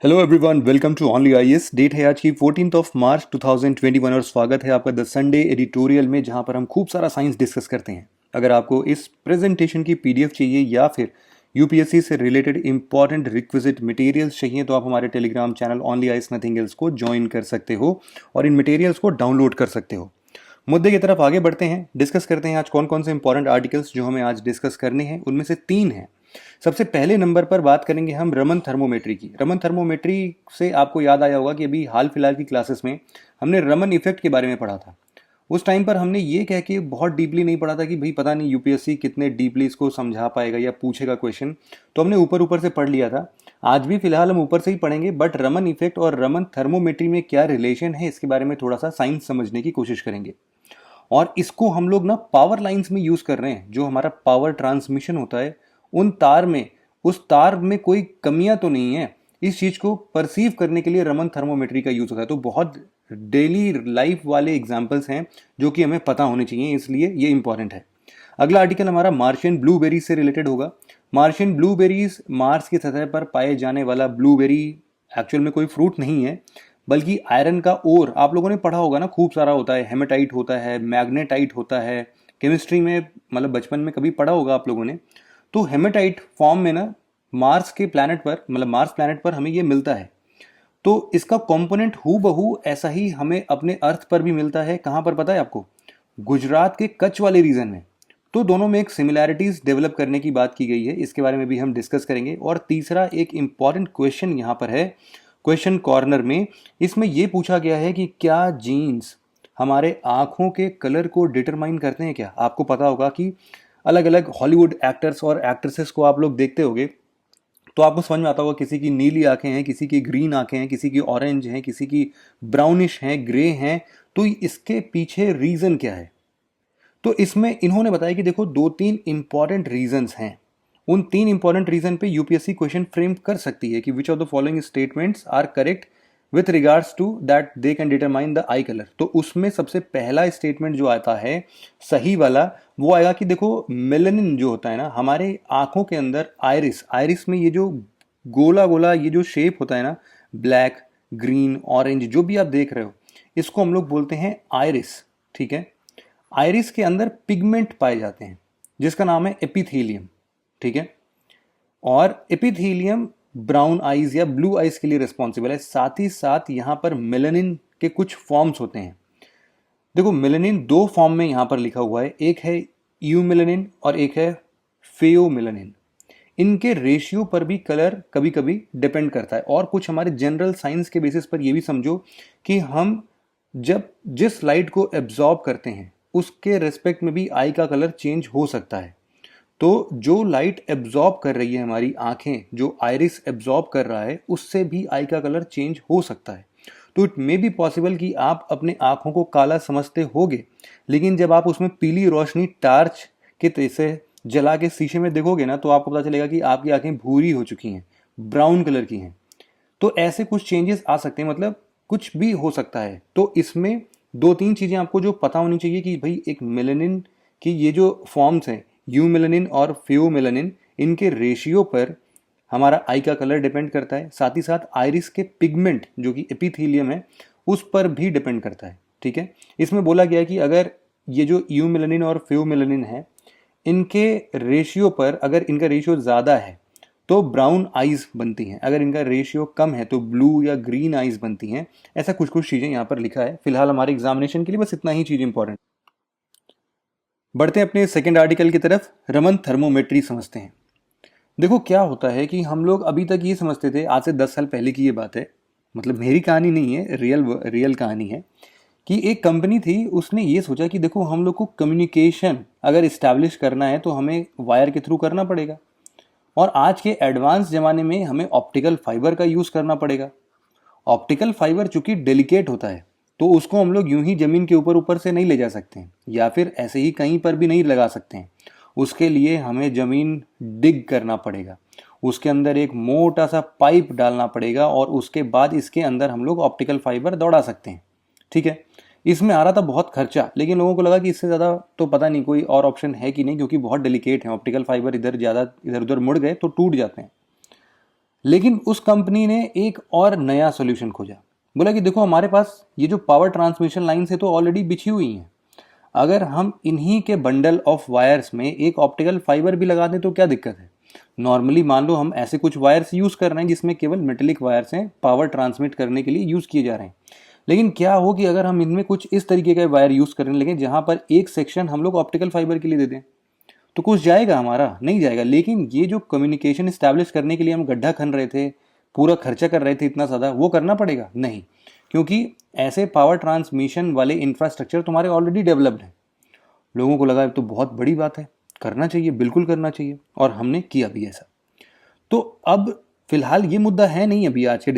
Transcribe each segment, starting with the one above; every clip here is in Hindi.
Hello everyone, welcome to only IAS. Date है आज की 14 मार्च 2021 और स्वागत है आपका द संडे एडिटोरियल में, जहां पर हम खूब सारा साइंस डिस्कस करते हैं। अगर आपको इस प्रेजेंटेशन की पीडीएफ चाहिए या फिर यूपीएससी से रिलेटेड इंपॉर्टेंट रिक्विजिट मटेरियल्स चाहिए तो आप हमारे Telegram channel only IAS nothing else को ज्वाइन कर सकते हो और इन मटेरियल्स को डाउनलोड कर सकते हो। मुद्दे की तरफ आगे बढ़ते हैं, डिस्कस करते हैं आज कौन कौन से इंपॉर्टेंट आर्टिकल्स जो हमें आज डिस्कस करने हैं। उनमें से 3 हैं। सबसे पहले नंबर पर बात करेंगे हम रमन थर्मोमेट्री की। रमन थर्मोमेट्री से आपको याद आया होगा कि अभी हाल फिलहाल की क्लासेस में हमने रमन इफेक्ट के बारे में पढ़ा था। उस टाइम पर हमने ये कह के बहुत डीपली नहीं पढ़ा था कि भाई पता नहीं यूपीएससी कितने डीपली इसको समझा पाएगा या पूछेगा क्वेश्चन, तो हमने ऊपर ऊपर से पढ़ लिया था। आज भी फिलहाल हम ऊपर से ही पढ़ेंगे, बट रमन इफेक्ट और रमन थर्मोमेट्री में क्या रिलेशन है इसके बारे में थोड़ा सा साइंस समझने की कोशिश करेंगे। और इसको हम लोग ना पावर लाइंस में यूज कर रहे हैं। जो हमारा पावर ट्रांसमिशन होता है उन तार में, उस तार में कोई कमियां तो नहीं है, इस चीज को परसीव करने के लिए रमन थर्मोमेट्री का यूज होता है। तो बहुत डेली लाइफ वाले एग्जांपल्स हैं जो कि हमें पता होने चाहिए, इसलिए ये इंपॉर्टेंट है। अगला आर्टिकल हमारा मार्शियन ब्लूबेरीज से रिलेटेड होगा। मार्शियन ब्लूबेरीज मार्स की सतह पर पाए जाने वाला ब्लूबेरी एक्चुअल में कोई फ्रूट नहीं है, बल्कि आयरन का ओर। आप लोगों ने पढ़ा होगा ना, खूब सारा होता है, हेमेटाइट होता है, मैग्नेटाइट होता है, केमिस्ट्री में मतलब बचपन में कभी पढ़ा होगा आप लोगों ने। तो हेमेटाइट फॉर्म में ना मार्स के प्लैनेट पर, मतलब मार्स प्लैनेट पर हमें ये मिलता है। तो इसका कंपोनेंट हूबहू ऐसा ही हमें अपने अर्थ पर भी मिलता है। कहां पर पता है आपको? गुजरात के कच्छ वाले रीजन में। तो दोनों में एक सिमिलैरिटीज डेवलप करने की बात की गई है, इसके बारे में भी हम डिस्कस करेंगे। और तीसरा एक इंपॉर्टेंट क्वेश्चन यहां पर है क्वेश्चन कॉर्नर में। इसमें यह पूछा गया है कि क्या जीन्स हमारे आंखों के कलर को डिटरमाइन करते हैं क्या? आपको पता होगा कि अलग अलग हॉलीवुड एक्टर्स और एक्ट्रेसेस को आप लोग देखते होगे तो आपको समझ में आता होगा किसी की नीली आंखें हैं, किसी की ग्रीन आंखें हैं, किसी की ऑरेंज हैं, किसी की ब्राउनिश हैं, ग्रे हैं। तो इसके पीछे रीजन क्या है? तो इसमें इन्होंने बताया कि देखो 2-3 इंपॉर्टेंट रीजंस हैं। उन 3 इंपॉर्टेंट रीजन पे यूपीएससी क्वेश्चन फ्रेम कर सकती है कि which of the following statements are correct with regards to that they can determine the eye colour. तो उसमें सबसे पहला स्टेटमेंट जो आता है सही वाला, वो आएगा कि देखो मेलेनिन जो होता है ना हमारे आंखों के अंदर, आयरिस, आयरिस में ये जो गोला गोला ये जो शेप होता है ना, ब्लैक, ग्रीन, ऑरेंज, जो भी आप देख रहे हो, इसको हम लोग बोलते हैं आयरिस। ठीक है। आयरिस के अंदर पिगमेंट पाए जाते हैं जिसका नाम है एपिथेलियम। ठीक है। और एपिथेलियम ब्राउन आइज या ब्लू आइज के लिए रिस्पॉन्सिबल है। साथ ही साथ यहां पर मेलानिन के कुछ फॉर्म्स होते हैं। देखो मेलानिन 2 फॉर्म में यहां पर लिखा हुआ है, एक है यूमेलानिन और एक है फेयोमेलानिन। इनके रेशियो पर भी कलर कभी कभी डिपेंड करता है। और कुछ हमारे जनरल साइंस के बेसिस पर यह भी समझो कि हम जब जिस लाइट को एब्जॉर्ब करते हैं उसके रेस्पेक्ट में भी आई का कलर चेंज हो सकता है। तो जो लाइट एब्जॉर्ब कर रही है हमारी आंखें, जो आइरिस एब्जॉर्ब कर रहा है, उससे भी आई का कलर चेंज हो सकता है। तो इट मे बी पॉसिबल कि आप अपने आंखों को काला समझते होगे, लेकिन जब आप उसमें पीली रोशनी टार्च के जैसे जला के शीशे में देखोगे ना, तो आपको पता चलेगा कि आपकी आंखें भूरी हो चुकी हैं, ब्राउन कलर की हैं। तो ऐसे कुछ चेंजेस आ सकते हैं, मतलब कुछ भी हो सकता है। तो इसमें 2-3 चीजें आपको जो पता होनी चाहिए कि भाई एक मेलानिन की ये जो फॉर्म्स हैं, यूमेलानिन और फेयोमेलानिन, इनके रेशियो पर हमारा आई का कलर डिपेंड करता है। साथ ही साथ आइरिस के पिगमेंट जो कि एपिथेलियम है उस पर भी डिपेंड करता है। ठीक है। इसमें बोला गया है कि अगर ये जो यूमेलानिन और फेयोमेलानिन है, इनके रेशियो पर अगर इनका रेशियो ज़्यादा है तो ब्राउन आइज बनती हैं, अगर इनका रेशियो कम है तो ब्लू या ग्रीन आइज बनती हैं। ऐसा कुछ कुछ चीज़ें यहाँ पर लिखा है। फिलहाल हमारे एग्जामिनेशन के लिए बस इतना ही चीज़ इंपॉर्टेंट। बढ़ते हैं अपने सेकेंड आर्टिकल की तरफ, रमन थर्मोमेट्री समझते हैं। देखो क्या होता है कि हम लोग अभी तक ये समझते थे, आज से 10 साल पहले की ये बात है, मतलब मेरी कहानी नहीं है, रियल कहानी है, कि एक कंपनी थी, उसने ये सोचा कि देखो हम लोग को कम्युनिकेशन अगर इस्टेब्लिश करना है तो हमें वायर के थ्रू करना पड़ेगा, और आज के एडवांस ज़माने में हमें ऑप्टिकल फाइबर का यूज़ करना पड़ेगा। ऑप्टिकल फाइबर चूंकि डेलिकेट होता है तो उसको हम लोग यूं ही ज़मीन के ऊपर ऊपर से नहीं ले जा सकते हैं, या फिर ऐसे ही कहीं पर भी नहीं लगा सकते हैं। उसके लिए हमें ज़मीन डिग करना पड़ेगा, उसके अंदर एक मोटा सा पाइप डालना पड़ेगा, और उसके बाद इसके अंदर हम लोग ऑप्टिकल फाइबर दौड़ा सकते हैं। ठीक है। इसमें आ रहा था बहुत खर्चा, लेकिन लोगों को लगा कि इससे ज़्यादा तो पता नहीं कोई और ऑप्शन है कि नहीं, क्योंकि बहुत डेलिकेट है ऑप्टिकल फाइबर, इधर ज़्यादा इधर उधर मुड़ गए तो टूट जाते हैं। लेकिन उस कंपनी ने एक और नया सोल्यूशन खोजा। बोला कि देखो हमारे पास ये जो पावर ट्रांसमिशन लाइन से तो ऑलरेडी बिछी हुई हैं, अगर हम इन्हीं के बंडल ऑफ वायर्स में एक ऑप्टिकल फाइबर भी लगा दें तो क्या दिक्कत है। नॉर्मली मान लो हम ऐसे कुछ वायर्स यूज़ कर रहे हैं जिसमें केवल मेटेलिक वायर्स हैं, पावर ट्रांसमिट करने के लिए यूज़ किए जा रहे हैं। लेकिन क्या हो कि अगर हम इनमें कुछ इस तरीके का वायर यूज़ करने लगे जहाँ पर एक सेक्शन हम लोग ऑप्टिकल फाइबर के लिए दे दें, तो कुछ जाएगा हमारा? नहीं जाएगा। लेकिन ये जो कम्युनिकेशन इस्टेब्लिश करने के लिए हम गड्ढा खन रहे थे, पूरा खर्चा कर रहे थे इतना ज़्यादा, वो करना पड़ेगा? नहीं, क्योंकि ऐसे पावर ट्रांसमिशन वाले इंफ्रास्ट्रक्चर तुम्हारे ऑलरेडी डेवलप्ड हैं। लोगों को लगा तो बहुत बड़ी बात है, करना चाहिए, बिल्कुल करना चाहिए, और हमने किया भी ऐसा। तो अब फिलहाल ये मुद्दा है नहीं अभी आज के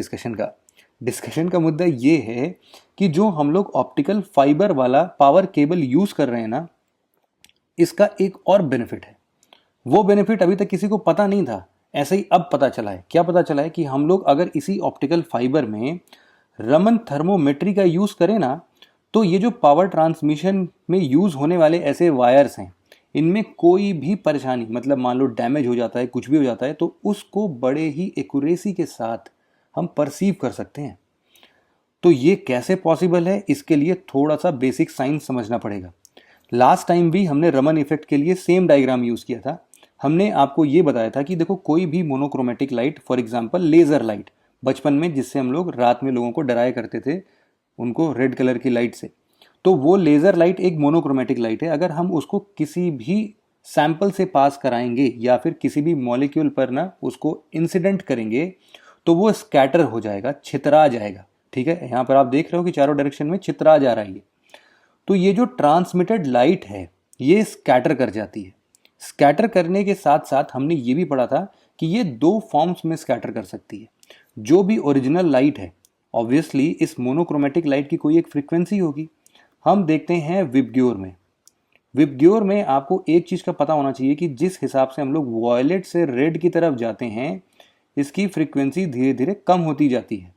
डिस्कशन का मुद्दा ये है कि जो हम लोग ऑप्टिकल फाइबर वाला पावर केबल यूज़ कर रहे हैं ना, इसका एक और बेनिफिट है। वो बेनिफिट अभी तक किसी को पता नहीं था, ऐसे ही अब पता चला है। क्या पता चला है कि हम लोग अगर इसी ऑप्टिकल फाइबर में रमन थर्मोमेट्री का यूज़ करें ना, तो ये जो पावर ट्रांसमिशन में यूज़ होने वाले ऐसे वायर्स हैं, इनमें कोई भी परेशानी, मतलब मान लो डैमेज हो जाता है, कुछ भी हो जाता है, तो उसको बड़े ही एक्यूरेसी के साथ हम परसीव कर सकते हैं। तो ये कैसे पॉसिबल है, इसके लिए थोड़ा सा बेसिक साइंस समझना पड़ेगा। लास्ट टाइम भी हमने रमन इफेक्ट के लिए सेम डायग्राम यूज़ किया था। हमने आपको ये बताया था कि देखो कोई भी monochromatic light, for example laser light, बचपन में जिससे हम लोग रात में लोगों को डराया करते थे उनको रेड कलर की लाइट से, तो वो लेज़र लाइट एक मोनोक्रोमेटिक लाइट है। अगर हम उसको किसी भी सैंपल से पास कराएंगे या फिर किसी भी मॉलिक्यूल पर ना उसको इंसिडेंट करेंगे, तो वो स्कैटर हो जाएगा, छितरा जाएगा। ठीक है, यहाँ पर आप देख रहे हो कि चारों डायरेक्शन में छितरा जा रहा है ये। तो ये जो ट्रांसमिटेड लाइट है ये स्कैटर कर जाती है। स्कैटर करने के साथ साथ हमने ये भी पढ़ा था कि ये दो फॉर्म्स में स्कैटर कर सकती है। जो भी ओरिजिनल लाइट है, ऑब्वियसली इस मोनोक्रोमेटिक लाइट की कोई एक फ्रीक्वेंसी होगी। हम देखते हैं विबग्योर में आपको एक चीज़ का पता होना चाहिए कि जिस हिसाब से हम लोग वॉयलेट से रेड की तरफ जाते हैं, इसकी फ्रीक्वेंसी धीरे धीरे कम होती जाती है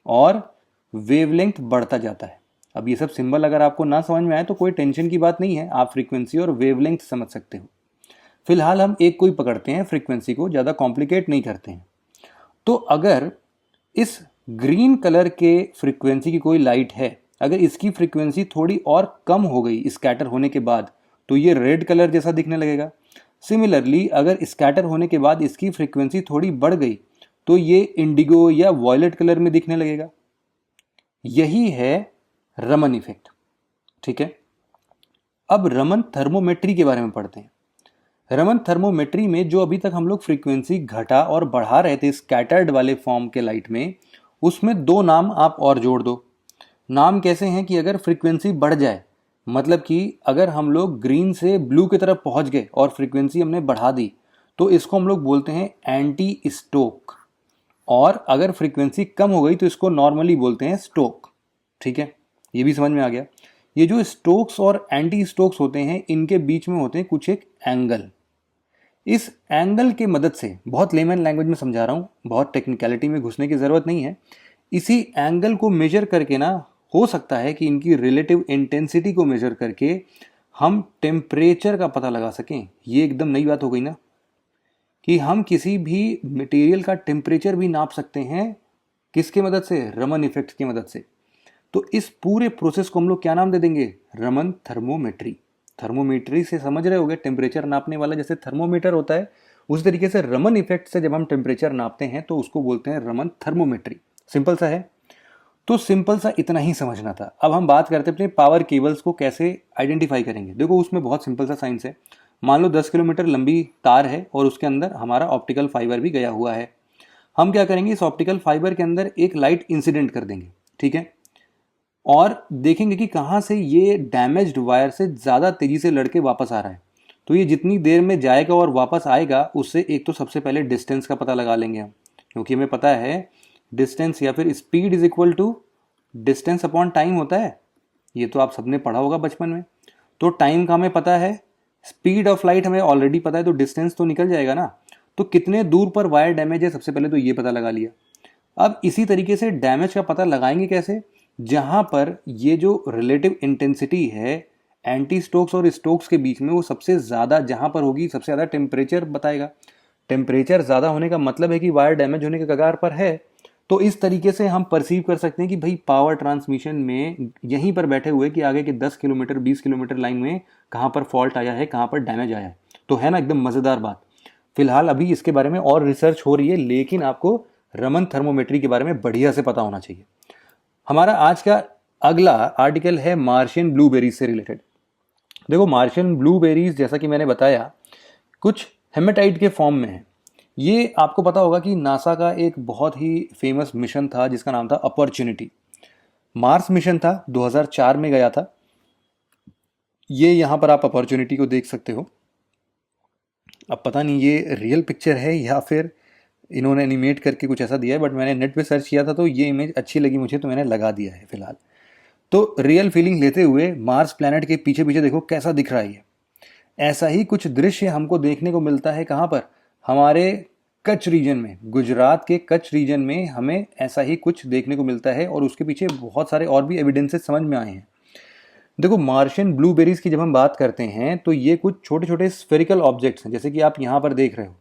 और वेवलेंथ बढ़ता जाता है। अब ये सब सिंबल अगर आपको ना समझ में आए तो कोई टेंशन की बात नहीं है, आप फ्रीक्वेंसी और वेवलेंथ समझ सकते हो। फिलहाल हम एक को ही पकड़ते हैं, फ्रीक्वेंसी को, ज़्यादा कॉम्प्लिकेट नहीं करते हैं। तो अगर इस ग्रीन कलर के फ्रीक्वेंसी की कोई लाइट है, अगर इसकी फ्रीक्वेंसी थोड़ी और कम हो गई स्कैटर होने के बाद, तो ये रेड कलर जैसा दिखने लगेगा। सिमिलरली अगर स्कैटर होने के बाद इसकी फ्रीक्वेंसी थोड़ी बढ़ गई तो ये इंडिगो या वॉयलेट कलर में दिखने लगेगा। यही है रमन इफेक्ट। ठीक है, अब रमन थर्मोमेट्री के बारे में पढ़ते हैं। रमन थर्मोमेट्री में जो अभी तक हम लोग फ्रीक्वेंसी घटा और बढ़ा रहे थे स्कैटर्ड वाले फॉर्म के लाइट में, उसमें दो नाम आप और जोड़ दो। नाम कैसे हैं कि अगर फ्रीक्वेंसी बढ़ जाए, मतलब कि अगर हम लोग ग्रीन से ब्लू की तरफ पहुंच गए और फ्रीक्वेंसी हमने बढ़ा दी, तो इसको हम लोग बोलते हैं एंटी स्टोक। और अगर फ्रीक्वेंसी कम हो गई तो इसको नॉर्मली बोलते हैं स्टोक। ठीक है, ये भी समझ में आ गया। ये जो स्टोक्स और एंटी स्टोक्स होते हैं, इनके बीच में होते हैं कुछ एक एंगल। इस एंगल के मदद से, बहुत लेमन लैंग्वेज में समझा रहा हूँ, बहुत टेक्निकलिटी में घुसने की ज़रूरत नहीं है, इसी एंगल को मेजर करके ना, हो सकता है कि इनकी रिलेटिव इंटेंसिटी को मेजर करके हम टेम्परेचर का पता लगा सकें। ये एकदम नई बात हो गई ना, कि हम किसी भी मटेरियल का टेम्परेचर भी नाप सकते हैं। किसके मदद से? रमन इफेक्ट की मदद से। तो इस पूरे प्रोसेस को हम लोग क्या नाम दे देंगे? रमन थर्मोमेट्री। थर्मोमेट्री से समझ रहे होगे, टेम्परेचर नापने वाला जैसे थर्मोमीटर होता है, उस तरीके से रमन इफेक्ट से जब हम टेम्परेचर नापते हैं तो उसको बोलते हैं रमन थर्मोमेट्री। सिंपल सा है। तो सिंपल सा इतना ही समझना था। अब हम बात करते हैं अपने पावर केबल्स को कैसे आइडेंटिफाई करेंगे। देखो उसमें बहुत सिंपल सा साइंस है। मान लो 10 किलोमीटर लंबी तार है और उसके अंदर हमारा ऑप्टिकल फाइबर भी गया हुआ है। हम क्या करेंगे, इस ऑप्टिकल फाइबर के अंदर एक लाइट इंसिडेंट कर देंगे। ठीक है, और देखेंगे कि कहाँ से ये डैमेज्ड वायर से ज़्यादा तेज़ी से लड़के वापस आ रहा है। तो ये जितनी देर में जाएगा और वापस आएगा, उससे एक तो सबसे पहले डिस्टेंस का पता लगा लेंगे हम, क्योंकि हमें पता है डिस्टेंस या फिर speed is equal to distance upon time होता है। ये तो आप सबने पढ़ा होगा बचपन में। तो टाइम का हमें पता है, स्पीड ऑफ लाइट हमें ऑलरेडी पता है, तो डिस्टेंस तो निकल जाएगा ना। तो कितने दूर पर वायर डैमेज है, सबसे पहले तो ये पता लगा लिया। अब इसी तरीके से डैमेज का पता लगाएंगे कैसे? जहां पर ये जो रिलेटिव इंटेंसिटी है एंटी स्टोक्स और स्टोक्स के बीच में, वो सबसे ज़्यादा जहां पर होगी, सबसे ज़्यादा टेम्परेचर बताएगा। टेम्परेचर ज़्यादा होने का मतलब है कि वायर डैमेज होने के कगार पर है। तो इस तरीके से हम परसीव कर सकते हैं कि भाई पावर ट्रांसमिशन में यहीं पर बैठे हुए कि आगे के 10 किलोमीटर 20 किलोमीटर लाइन में कहाँ पर फॉल्ट आया है, कहाँ पर डैमेज आया है। तो है ना एकदम मज़ेदार बात। फिलहाल अभी इसके बारे में और रिसर्च हो रही है, लेकिन आपको रमन थर्मोमेट्री के बारे में बढ़िया से पता होना चाहिए। हमारा आज का अगला आर्टिकल है मार्शियन ब्लूबेरीज से रिलेटेड। देखो मार्शियन ब्लूबेरीज जैसा कि मैंने बताया कुछ हेमेटाइट के फॉर्म में है। ये आपको पता होगा कि नासा का एक बहुत ही फेमस मिशन था जिसका नाम था अपॉर्चुनिटी। मार्स मिशन था, 2004 में गया था। ये यहाँ पर आप अपॉर्चुनिटी को देख सकते हो। अब पता नहीं ये रियल पिक्चर है या फिर इन्होंने एनिमेट करके कुछ ऐसा दिया है, बट मैंने नेट पे सर्च किया था तो ये इमेज अच्छी लगी मुझे, तो मैंने लगा दिया है फिलहाल। तो रियल फीलिंग लेते हुए मार्स प्लैनेट के पीछे पीछे देखो कैसा दिख रहा है ये। ऐसा ही कुछ दृश्य हमको देखने को मिलता है कहाँ पर, हमारे कच्छ रीजन में, गुजरात के कच्छ रीजन में हमें ऐसा ही कुछ देखने को मिलता है। और उसके पीछे बहुत सारे और भी एविडेंसेस समझ में आए हैं। देखो मार्शियन ब्लूबेरीज की जब हम बात करते हैं तो ये कुछ छोटे छोटे स्फेरिकल ऑब्जेक्ट्स हैं, जैसे कि आप यहाँ पर देख रहे हो।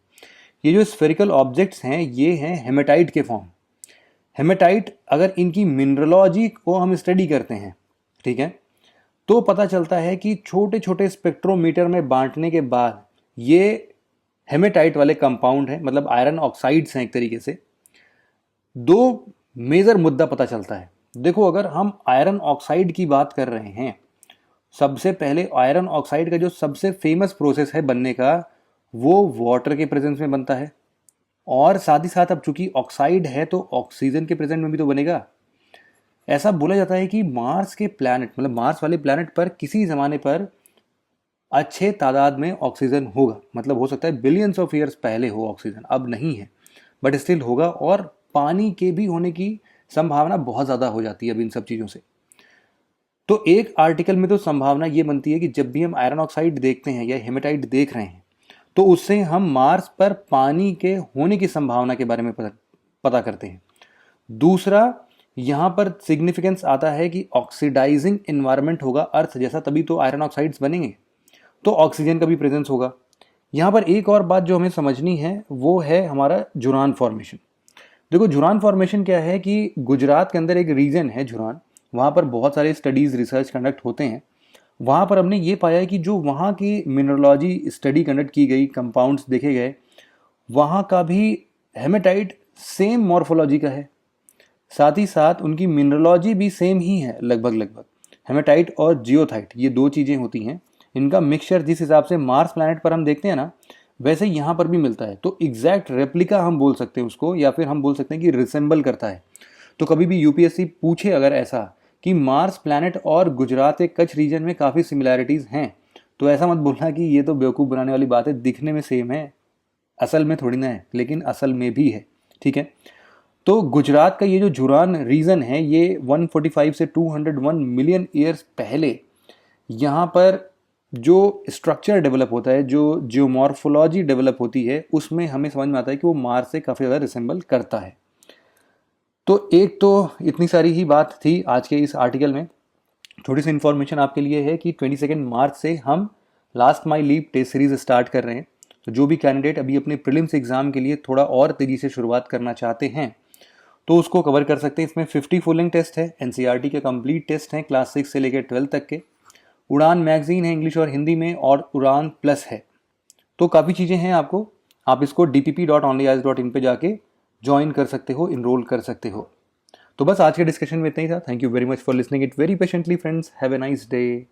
ये जो स्फेरिकल ऑब्जेक्ट्स हैं ये हैं हेमेटाइट के फॉर्म। हेमेटाइट अगर इनकी मिनरलॉजी को हम स्टडी करते हैं, ठीक है, तो पता चलता है कि छोटे छोटे स्पेक्ट्रोमीटर में बांटने के बाद ये हेमेटाइट वाले कंपाउंड है, मतलब आयरन ऑक्साइड्स हैं एक तरीके से। दो मेजर मुद्दा पता चलता है। देखो अगर हम आयरन ऑक्साइड की बात कर रहे हैं, सबसे पहले आयरन ऑक्साइड का जो सबसे फेमस प्रोसेस है बनने का वो वाटर के प्रेजेंस में बनता है। और साथ ही साथ अब चूंकि ऑक्साइड है तो ऑक्सीजन के प्रेजेंट में भी तो बनेगा। ऐसा बोला जाता है कि मार्स के प्लैनेट, मतलब मार्स वाले प्लैनेट पर किसी ज़माने पर अच्छे तादाद में ऑक्सीजन होगा। मतलब हो सकता है बिलियंस ऑफ ईयर्स पहले हो ऑक्सीजन, अब नहीं है बट स्टिल होगा। और पानी के भी होने की संभावना बहुत ज़्यादा हो जाती है अब इन सब चीज़ों से। तो एक आर्टिकल में तो संभावना ये बनती है कि जब भी हम आयरन ऑक्साइड देखते हैं या हेमेटाइट देख रहे हैं तो उससे हम मार्स पर पानी के होने की संभावना के बारे में पता करते हैं। दूसरा यहाँ पर सिग्निफिकेंस आता है कि ऑक्सीडाइजिंग एनवायरनमेंट होगा अर्थ जैसा, तभी तो आयरन ऑक्साइड्स बनेंगे, तो ऑक्सीजन का भी प्रेजेंस होगा। यहाँ पर एक और बात जो हमें समझनी है वो है हमारा जुरान फॉर्मेशन। देखो जुरान फॉर्मेशन क्या है कि गुजरात के अंदर एक रीजन है जुरान, वहाँ पर बहुत सारे स्टडीज़ रिसर्च कंडक्ट होते हैं। वहाँ पर हमने ये पाया है कि जो वहाँ की मिनरलॉजी स्टडी कंडक्ट की गई, कंपाउंड्स देखे गए, वहाँ का भी हेमेटाइट सेम मॉर्फोलॉजी का है। साथ ही साथ उनकी मिनरलॉजी भी सेम ही है लगभग। हेमेटाइट और जियोथाइट ये दो चीज़ें होती हैं, इनका मिक्सचर जिस हिसाब से मार्स प्लैनेट पर हम देखते हैं ना, वैसे यहाँ पर भी मिलता है। तो एग्जैक्ट रेप्लिका हम बोल सकते हैं उसको, या फिर हम बोल सकते हैं कि रिसेंबल करता है। तो कभी भी यूपीएससी पूछे अगर ऐसा कि मार्स प्लैनेट और गुजरात के कच्छ रीजन में काफ़ी सिमिलैरिटीज़ हैं, तो ऐसा मत बोलना कि ये तो बेवकूफ़ बनाने वाली बात है, दिखने में सेम है, असल में थोड़ी ना है, लेकिन असल में भी है, ठीक है। तो गुजरात का ये जो जुरान रीजन है ये 145 से 201 मिलियन ईयर्स पहले यहाँ पर जो स्ट्रक्चर डेवलप होता है, जो जियोमॉर्फोलॉजी डेवलप होती है, उसमें हमें समझ में आता है कि वो मार्स से काफ़ी ज़्यादा रिसेंबल करता है। तो एक तो इतनी सारी ही बात थी आज के इस आर्टिकल में। थोड़ी सी इन्फॉर्मेशन आपके लिए है कि 22 मार्च से हम last my leap test series start कर रहे हैं। तो जो भी कैंडिडेट अभी अपने प्रीलिम्स एग्जाम के लिए थोड़ा और तेज़ी से शुरुआत करना चाहते हैं तो उसको कवर कर सकते हैं। इसमें 50 फुल लेंथ टेस्ट है, एनसीईआरटी के कंप्लीट टेस्ट हैं क्लास 6 से लेकर 12 तक के, उड़ान मैगजीन है इंग्लिश और हिंदी में, और उड़ान प्लस है। तो काफ़ी चीज़ें हैं आपको, आप इसको dpp.onlyeyes.in पे जाके ज्वाइन कर सकते हो, इनरोल कर सकते हो। तो बस आज के डिस्कशन में इतना ही था। Thank you very much for listening it very patiently friends. Have a nice day.